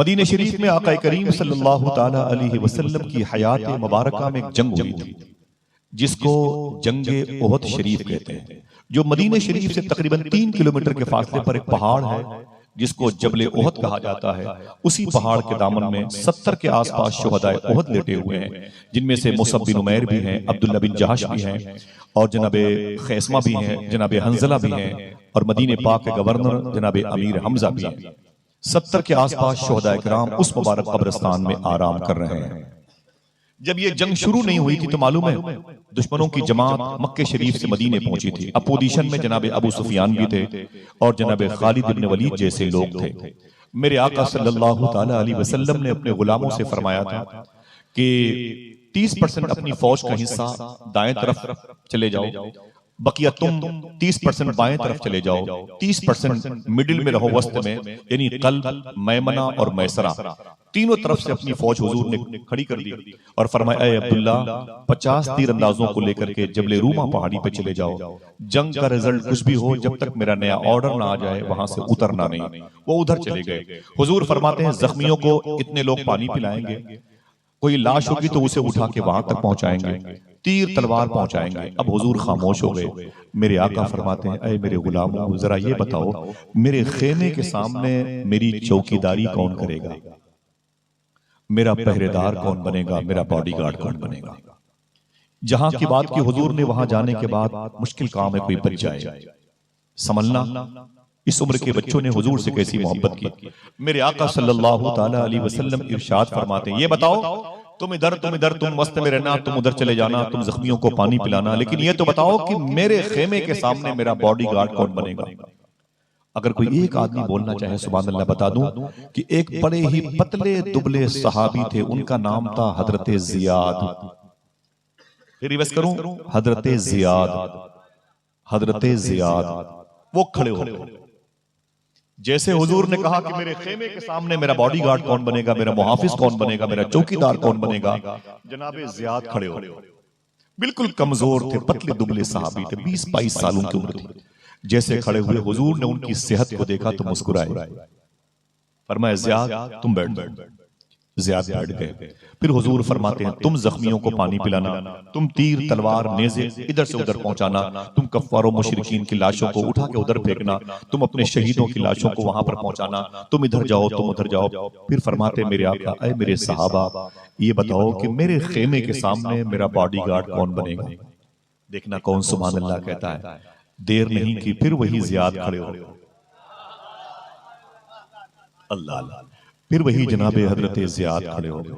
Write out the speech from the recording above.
मदीने शरीफ में आका करीम सल्लल्लाहु ताला अलैहि वसल्लम की हयात मुबारका में एक जंग हुई थी जिसको जंगे ओहद शरीफ कहते हैं, जो मदीने शरीफ से तकरीबन 3 किलोमीटर के फासले पर एक पहाड़ है जिसको जबले ओहद कहा जाता है। उसी पहाड़ के दामन में 70 के आसपास शुहदाए ओहद लेटे हुए हैं, जिनमें से मुसअब बिन उमैर भी हैं, अब्दुल्ला बिन जहश भी हैं, और जनाबे खैसमा भी हैं, जनाबे हंजला भी हैं, और मदीने पाक के गवर्नर जनाबे अमीर हमजा भी हैं। 70 के आसपास शुहदाए किराम उस मुबारक कब्रिस्तान में आराम कर रहे हैं। जब ये जंग शुरू नहीं हुई थी तो मालूम है दुश्मनों की जमात मक्के शरीफ से मदीने पहुंची थी। अपोजिशन में जनाबे अबू सुफियान भी थे और जनाबे खालिद इब्न वलीद जैसे लोग थे। मेरे आका सल्लल्लाहु ताला अलैहि वसल्लम ने अपने गुलामों से फरमाया था कि 30% अपनी फौज का हिस्सा दाएं तरफ चले जाओ, बकिया तुम 30% बाएं तरफ चले जाओ, 30% मिडिल में रहो, वस्त में, यानी कल्ब, मैमना और मैसरा, तीनों तरफ से अपनी फौज हुजूर ने खड़ी कर दी और फरमाया, ए अब्दुल्ला 50 तीरंदाजों को लेकर के जबले रूमा पहाड़ी पे चले जाओ। जंग का रिजल्ट कुछ भी हो, जब तक मेरा नया ऑर्डर ना आ जाए वहां से उतरना नहीं। वो उधर चले गए। हुजूर फरमाते हैं जख्मियों को इतने लोग पानी पिलाएंगे, कोई लाश होगी तो उसे उठा के वहां तक पहुंचाएंगे, तीर तलवार पहुंचाएंगे। अब हुजूर खामोश हो गए। मेरे आका फरमाते हैं, ऐ मेरे गुलामों जरा ये बताओ मेरे खेमे के सामने मेरी चौकीदारी कौन करेगा, मेरा पहरेदार कौन बनेगा, मेरा बॉडीगार्ड कौन बनेगा। जहां की बात की हुजूर ने वहां जाने के बाद मुश्किल काम है कोई बच जाए। समझना इस उम्र के बच्चों ने हुजूर से कैसी मोहब्बत की। मेरे आका सल्लल्लाहु ताला अलैहि वसल्लम इरशाद फरमाते हैं, ये बताओ तुम इधर तुम वस्त में रहना, तुम उधर चले जाना, तुम जख्मियों को पानी पिलाना, लेकिन ये तो बताओ कि मेरे खेमे के सामने मेरा बॉडीगार्ड कौन बनेगा। अगर कोई एक आदमी बोलना चाहे सुभान अल्लाह, बता दूं कि एक बड़े ही पतले दुबले सहाबी थे, उनका नाम था हजरत जियाद। फिर रिवर्स करूं, हजरत जियाद, हजरत जियाद। वो खड़े हो गए। जैसे हुजूर ने कहा कि मेरे खेमे के सामने मेरा बॉडीगार्ड कौन बनेगा, मेरा मुहाफिज कौन बनेगा, मेरा चौकीदार कौन बनेगा, जनाबे जियाद खड़े हो। बिल्कुल कमजोर थे, पतले दुबले सहाबी थे, 20-22 सालों की उम्र थी। जैसे खड़े हुए हुजूर ने उनकी सेहत को देखा तो मुस्कुराए, फरमाया जियाद तुम बैठ जाओ। जियाद बैठ गए। फिर हुजूर फरमाते हैं, तुम जख्मियों को पानी पिलाना, तुम तीर तलवार नेज़े इधर से उधर पहुंचाना, तुम कफ्फारों मुशरिकीन की लाशों को उठा के उधर फेंकना, तुम अपने शहीदों की लाशों को वहां पर पहुंचाना, तुम इधर जाओ तुम उधर जाओ। फिर फरमाते मेरे आका, ऐ मेरे सहाबा ये बताओ कि मेरे खेमे के सामने मेरा बॉडीगार्ड कौन बनेगा। देखना कौन सुभान अल्लाह कहता है। देर नहीं की, फिर वही जियाद खड़े हो। अल्लाह, फिर वही जनाबे हजरत जियाद खड़े हो गए।